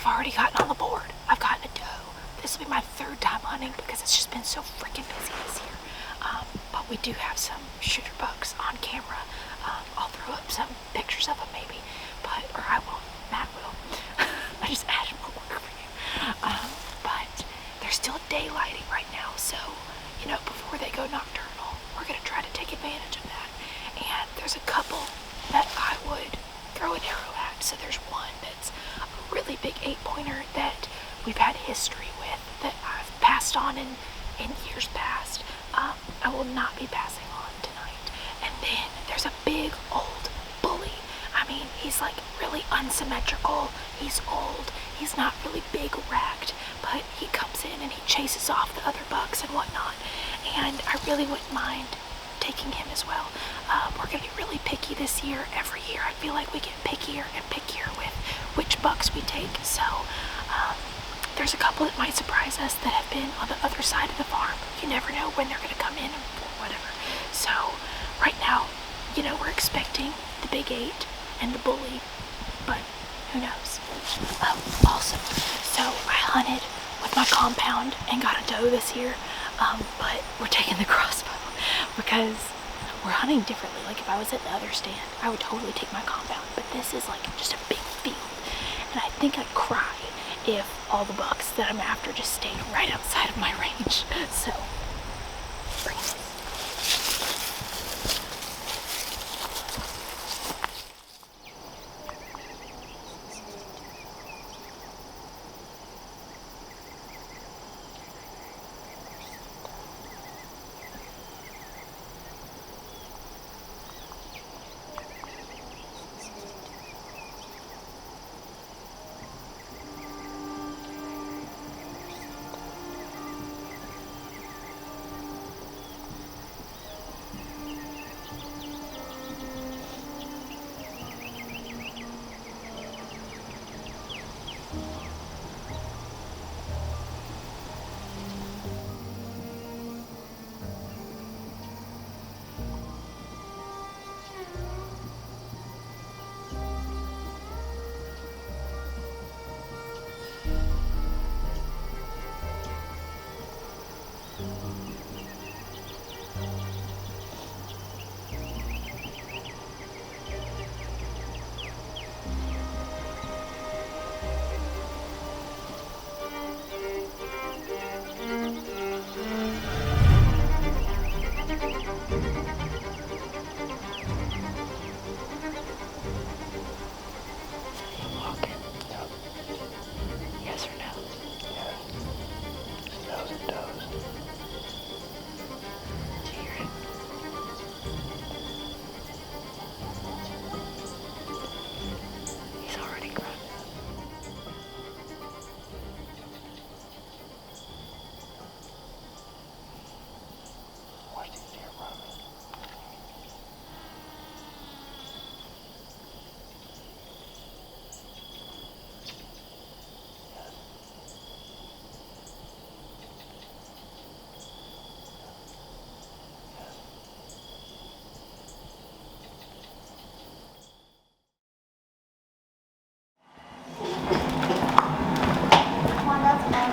we've already gotten on the board. I've gotten a doe. This will be my third time hunting because it's just been so freaking busy this year. But we do have some shooter bucks on camera. I'll throw up some pictures of them maybe, or I won't. Matt will. I just added more work for you. But they're still daylighting right now, so you know, before they go nocturnal, we're gonna try to take advantage of that. And there's a couple that I would throw an arrow at. So there's one that's a really big 8-pointer that we've had history with, that I've passed on in years past. I will not be passing on tonight. And then there's a big old bully. I mean, he's like really unsymmetrical. He's old. He's not really big racked, but he comes in and he chases off the other bucks and whatnot. And I really wouldn't mind taking him as well. We're gonna be really picky this year. Every year I feel like we get pickier and pickier with which bucks we take. So there's a couple that might surprise us that have been on the other side of the farm. You never know when they're gonna come in or whatever. So right now, you know, we're expecting the big 8 and the bully, but who knows? Also, so I hunted with my compound and got a doe this year, but we're taking the crossbow because we're hunting differently. Like if I was at the other stand, I would totally take my compound, but this is like just a big field, and I think I'd cry if all the bucks that I'm after just stayed right outside of my range. So bring this.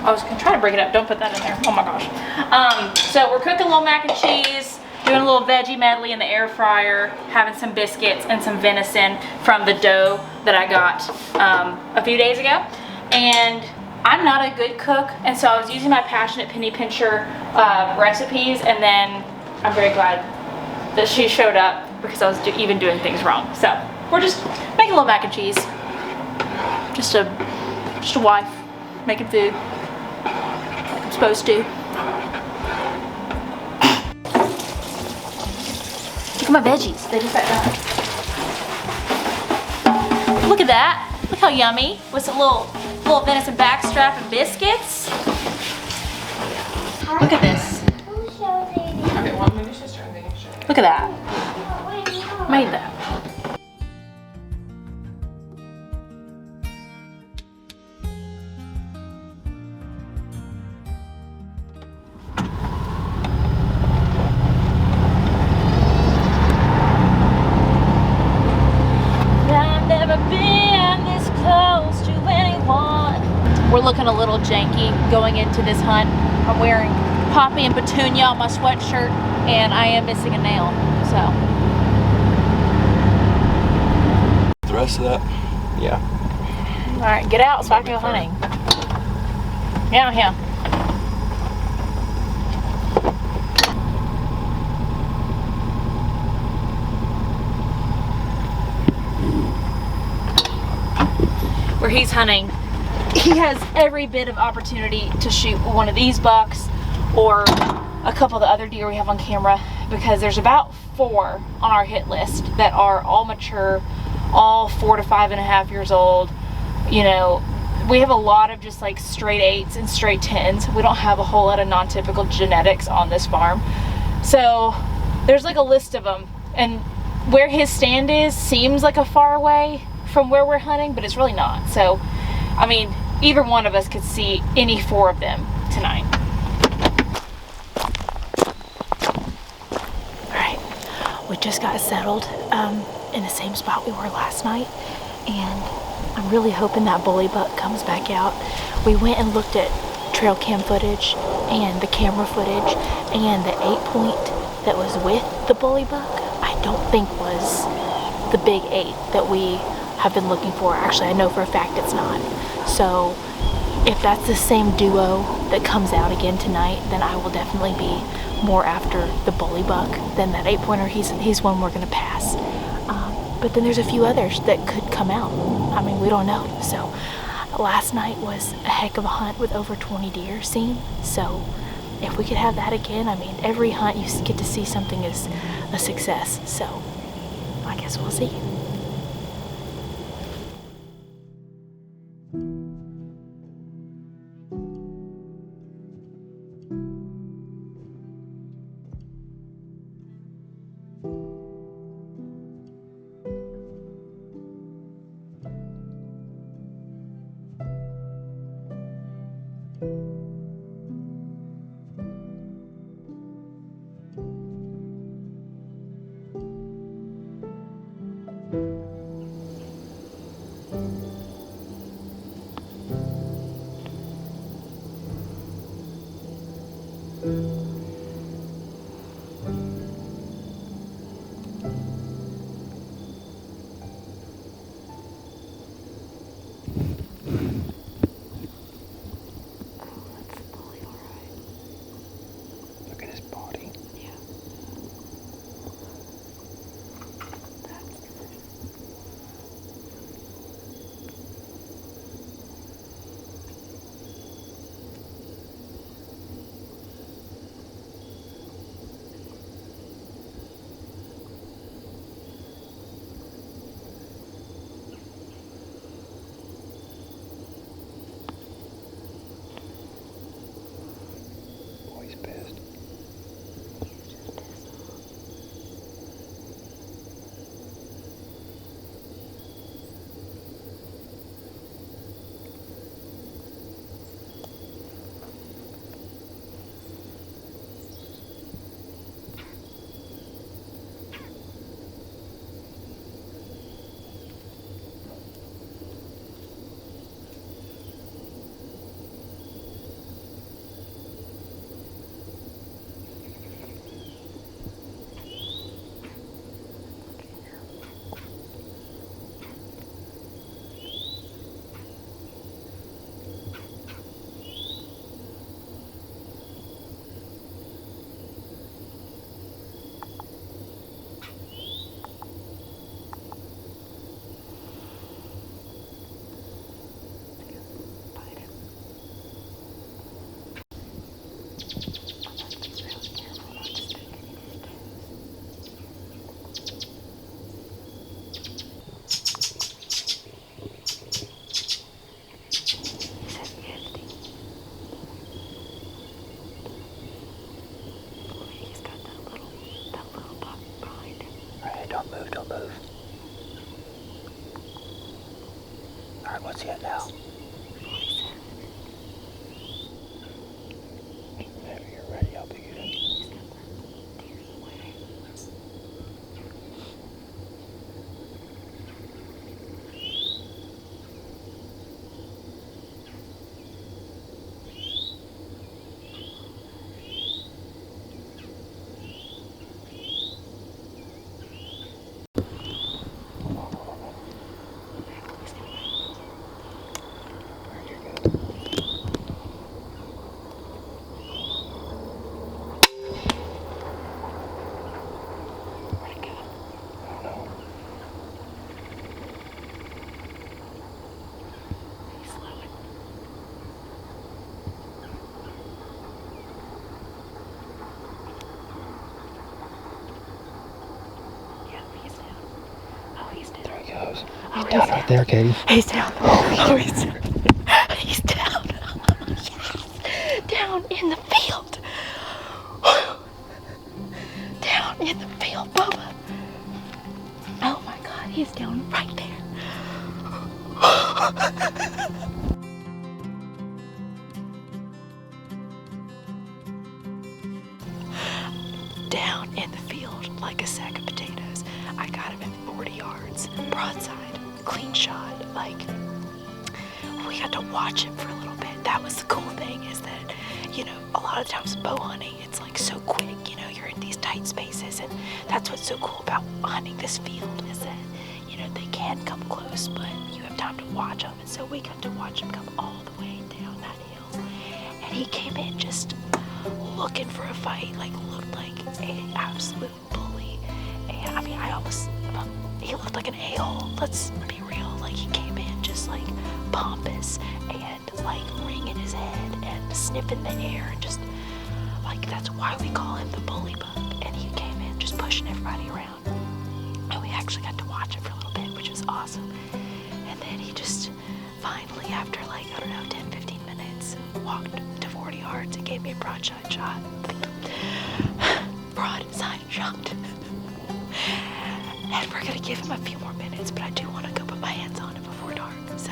I was trying to break it up. Don't put that in there. Oh my gosh. So we're cooking a little mac and cheese, doing a little veggie medley in the air fryer, having some biscuits and some venison from the doe that I got a few days ago. And I'm not a good cook, and so I was using my Passionate Penny Pincher recipes, and then I'm very glad that she showed up because I was even doing things wrong. So we're just making a little mac and cheese. Just a wife making food like I'm supposed to. Look at my veggies. They just got done. Look at that. Look how yummy. With some little venison backstrap and biscuits. Look at this. Okay, well, maybe she's trying to make sure. Look at that. Made that. I've never been this close to anyone. we're looking a little janky going into this hunt. I'm wearing Poppy and Petunia on my sweatshirt, and I am missing a nail, so. The rest of that, yeah. All right, get out so I can go hunting. Yeah, yeah. Where he's hunting, he has every bit of opportunity to shoot one of these bucks or a couple of the other deer we have on camera, because there's about 4 on our hit list that are all mature, all 4 to 5.5 years old. You know, we have a lot of just like straight 8s and straight 10s. We don't have a whole lot of non-typical genetics on this farm. So there's like a list of them, and where his stand is seems like a far away from where we're hunting, but it's really not. So, I mean, either one of us could see any 4 of them tonight. All right, we just got settled in the same spot we were last night, and I'm really hoping that bully buck comes back out. We went and looked at trail cam footage and the camera footage, and the 8-point that was with the bully buck, I don't think was the big 8 that we have been looking for. Actually, I know for a fact it's not. So if that's the same duo that comes out again tonight, then I will definitely be more after the bully buck than that 8-pointer. He's one we're gonna pass. But then there's a few others that could come out. I mean, we don't know. So last night was a heck of a hunt with over 20 deer seen. So if we could have that again, I mean, every hunt you get to see something is a success. So I guess we'll see. Look at his body. Yeah. Boy, he's pissed. Don't move. Alright, what's he at now? Whenever you're ready, I'll pick it up. down right there, Katie. He's down. Oh, he's down. He's down. Yes. Down in the field. Down in the field, Bubba. Oh my God, he's down right there. Down in the field like a sack of potatoes. I got him at 40 yards, broadside, clean shot. Like, we got to watch him for a little bit. That was the cool thing, is that, you know, a lot of times bow hunting, it's like so quick, you know, you're in these tight spaces, and that's what's so cool about hunting this field, is that, you know, they can come close, but you have time to watch them. And so we got to watch him come all the way down that hill, and he came in just looking for a fight, like looked like an absolute bully. And I mean, he looked like an a-hole, let's be real. Like, he came in just like pompous and like wringing his head and sniffing the air, and just like, that's why we call him the bully bug. And he came in just pushing everybody around, and we actually got to watch him for a little bit, which was awesome. And then he just finally, after like, I don't know, 10-15 minutes, walked to 40 yards and gave me a broadside shot. Broadside shot. And we're gonna give him a few more minutes, but I do want to go put my hands on him before dark. So,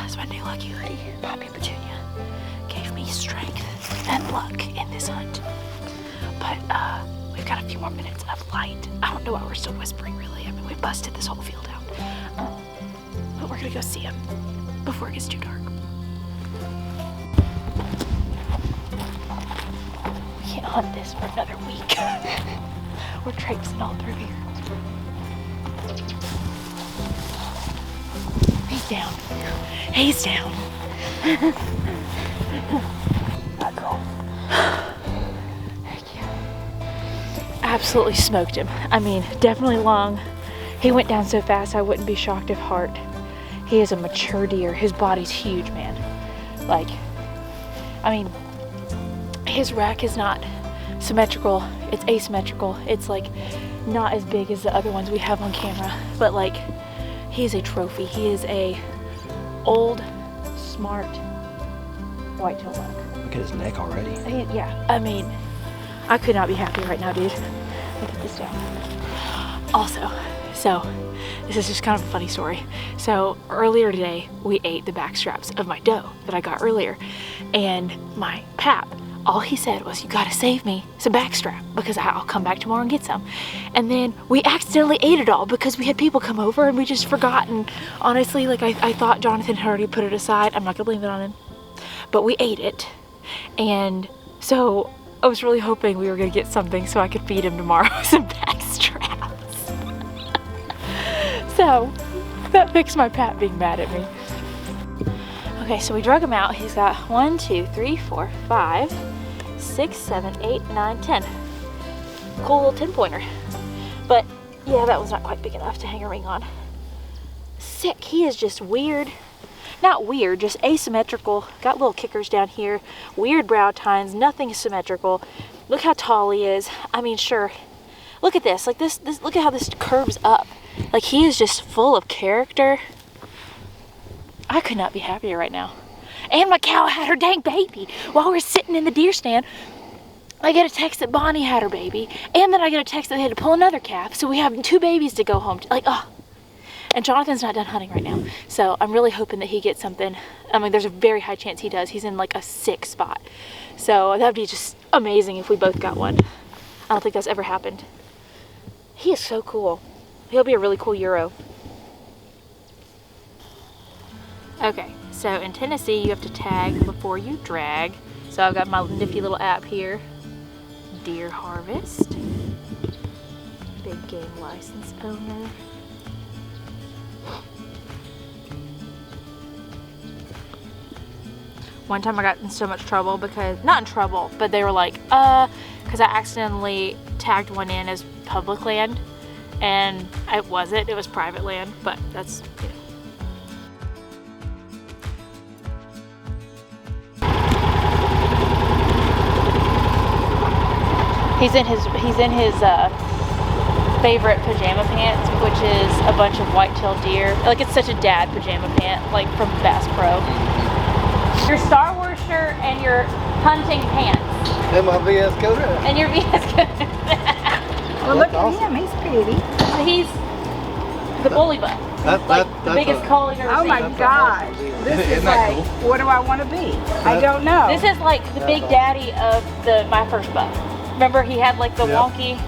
it's my new lucky hoodie, Poppy Petunia, gave me strength and luck in this hunt. But we've got a few more minutes of light. I don't know why we're still whispering, really. I mean, we busted this whole field out. But we're gonna go see him before it gets too dark. We can't hunt this for another week. We're traipsing all through here. He's down. He's down. That's all. Thank you. Absolutely smoked him. I mean, definitely lung. He went down so fast I wouldn't be shocked if heart. He is a mature deer. His body's huge, man. Like, I mean, his rack is not symmetrical, it's asymmetrical. It's like not as big as the other ones we have on camera, but like, he's a trophy. He is a old, smart white-tailed buck. Look at his neck already. Yeah, I mean, I could not be happier right now, dude. Let me put this down. Also, so this is just kind of a funny story. So earlier today, we ate the back straps of my doe that I got earlier, and my pap, all he said was, "You gotta save me some backstrap because I'll come back tomorrow and get some." And then we accidentally ate it all because we had people come over and we just forgot. And honestly, like, I thought Jonathan had already put it aside. I'm not gonna blame it on him, but we ate it. And so I was really hoping we were gonna get something so I could feed him tomorrow some backstraps. So that fixed my pap being mad at me. Okay, so we drug him out. He's got 1, 2, 3, 4, 5, 6, 7, 8, 9, 10. Cool little 10-pointer. But yeah, that was not quite big enough to hang a ring on. Sick. He is just weird. Not weird, just asymmetrical. Got little kickers down here. Weird brow tines. Nothing symmetrical. Look how tall he is. I mean, sure. Look at this. Like this. Look at how this curves up. Like, he is just full of character. I could not be happier right now. And my cow had her dang baby. While we're sitting in the deer stand, I get a text that Bonnie had her baby. And then I get a text that they had to pull another calf. So we have 2 babies to go home to. Like, oh. And Jonathan's not done hunting right now. So I'm really hoping that he gets something. I mean, there's a very high chance he does. He's in like a 6 spot. So that'd be just amazing if we both got one. I don't think that's ever happened. He is so cool. He'll be a really cool Euro. Okay, so in Tennessee, you have to tag before you drag. So I've got my nifty little app here. Deer Harvest. Big game license owner. One time I got in so much trouble because, not in trouble, but they were like, because I accidentally tagged one in as public land. And it wasn't, it was private land, but that's, you know. He's in his favorite pajama pants, which is a bunch of white-tailed deer. Like, it's such a dad pajama pant, like from Bass Pro. Your Star Wars shirt and your hunting pants. And my VS coat. And your VS coat. Well, look at him. He's pretty. He's the bully buck. Like the biggest coal you've ever Oh seen. my gosh. This is like, what do I want to be? I don't know. This is like the big daddy of my first buck. Remember, he had like the wonky.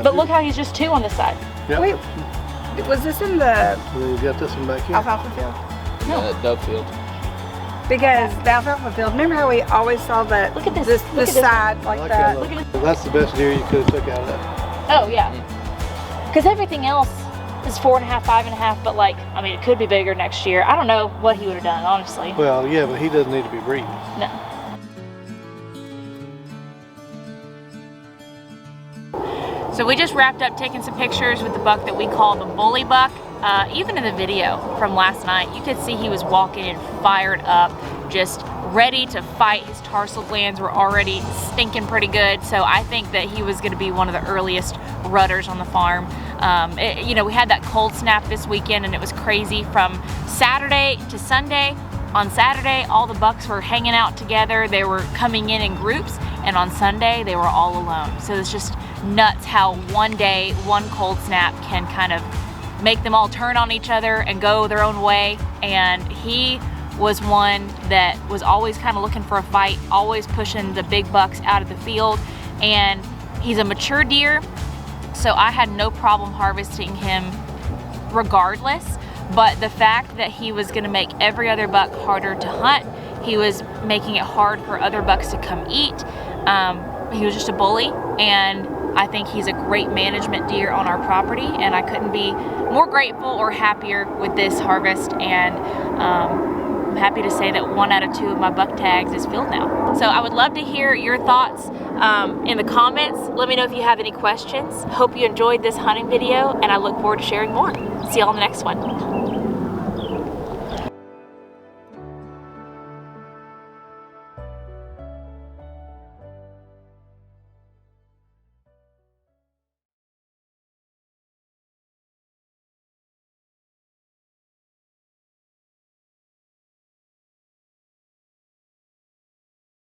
But look how he's just 2 on this side. Yep. Wait, was this in the You got this one back here. alfalfa field? Dove field. Because the alfalfa field, remember how we always saw that Look at this. this Look at this side like Like that? Look at That's the best deer you could have took out of that. Oh yeah. Because everything else is 4.5, 5.5, but like, I mean, it could be bigger next year. I don't know what he would have done, honestly. Well, yeah, but he doesn't need to be breeding. No. So we just wrapped up taking some pictures with the buck that we call the bully buck. Even in the video from last night, you could see he was walking in fired up, just ready to fight. His tarsal glands were already stinking pretty good, so I think that he was going to be one of the earliest rudders on the farm. You know, we had that cold snap this weekend, and it was crazy from Saturday to Sunday. On Saturday, all the bucks were hanging out together. They were coming in groups, and on Sunday, they were all alone. So it's just nuts how one day, one cold snap can kind of make them all turn on each other and go their own way. And he was one that was always kind of looking for a fight, always pushing the big bucks out of the field. And he's a mature deer, so I had no problem harvesting him regardless. But the fact that he was gonna make every other buck harder to hunt, he was making it hard for other bucks to come eat. He was just a bully, and I think he's a great management deer on our property, and I couldn't be more grateful or happier with this harvest. And I'm happy to say that 1 out of 2 of my buck tags is filled now. So I would love to hear your thoughts in the comments. Let me know if you have any questions. Hope you enjoyed this hunting video, and I look forward to sharing more. See you all in the next one.